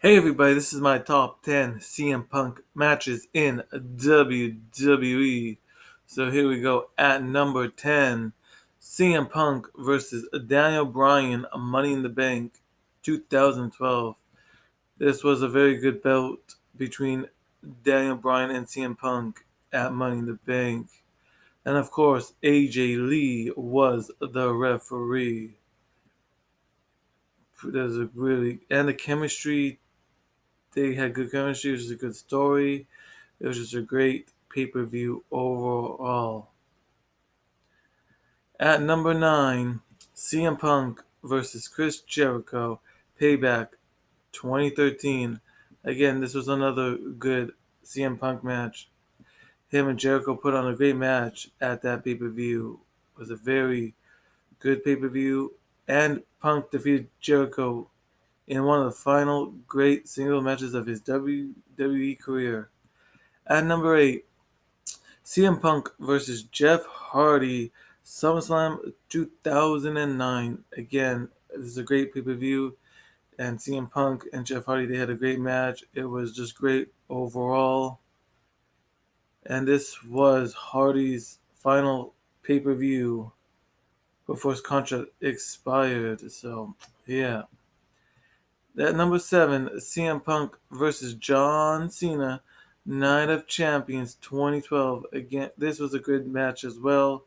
Hey everybody, this is my top 10 CM Punk matches in WWE. So here we go. At number 10, CM Punk versus Daniel Bryan, Money in the Bank, 2012. This was a very good bout between Daniel Bryan and CM Punk at Money in the Bank. And of course, AJ Lee was the referee. And the chemistry, they had good chemistry, it was a good story. It was just a great pay-per-view overall. At number 9, CM Punk versus Chris Jericho, Payback 2013. Again, this was another good CM Punk match. Him and Jericho put on a great match at that pay-per-view. It was a very good pay-per-view, and Punk defeated Jericho in one of the final great single matches of his WWE career. At number 8, CM Punk versus Jeff Hardy, SummerSlam 2009. Again, this is a great pay-per-view, and CM Punk and Jeff Hardy, they had a great match. It was just great overall. And this was Hardy's final pay-per-view before his contract expired. So, yeah. At number 7, CM Punk versus John Cena, Night of Champions 2012. Again, this was a good match as well.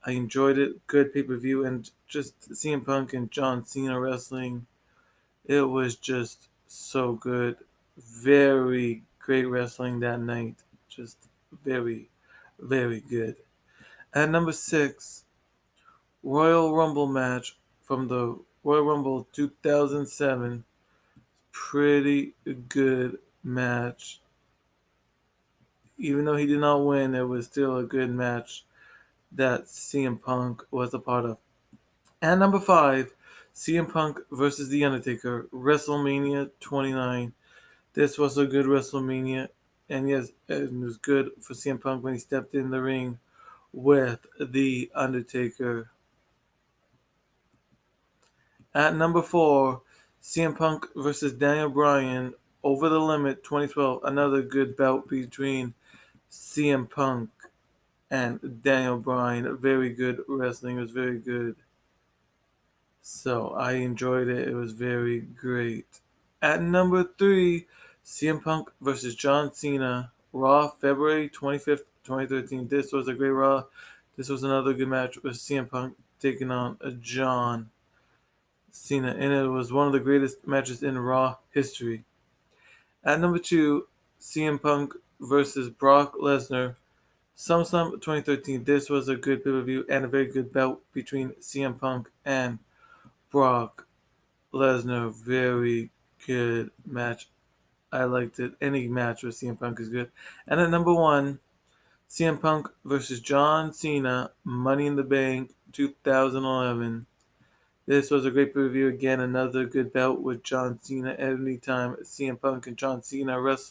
I enjoyed it. Good pay per view, and just CM Punk and John Cena wrestling. It was just so good. Very great wrestling that night. Just very, very good. At number 6, Royal Rumble match from the Royal Rumble 2007. Pretty good match. Even though he did not win, it was still a good match that CM Punk was a part of. And number 5, CM Punk versus The Undertaker, WrestleMania 29. This was a good WrestleMania, and yes, it was good for CM Punk when he stepped in the ring with The Undertaker. At number 4, CM Punk versus Daniel Bryan, Over the Limit 2012. Another good bout between CM Punk and Daniel Bryan. Very good wrestling. It was very good. So I enjoyed it. It was very great. At number 3, CM Punk versus John Cena, Raw, February 25th, 2013. This was a great Raw. This was another good match with CM Punk taking on John Cena, and it was one of the greatest matches in Raw history. At number 2, CM Punk versus Brock Lesnar, SummerSlam 2013. This was a good pay-per-view and a very good bout between CM Punk and Brock Lesnar. Very good match. I liked it. Any match with CM Punk is good. And at number 1, CM Punk versus John Cena, Money in the Bank 2011. This was a great pay-per-view. Again, another good bout with John Cena. Anytime CM Punk and John Cena wrestle,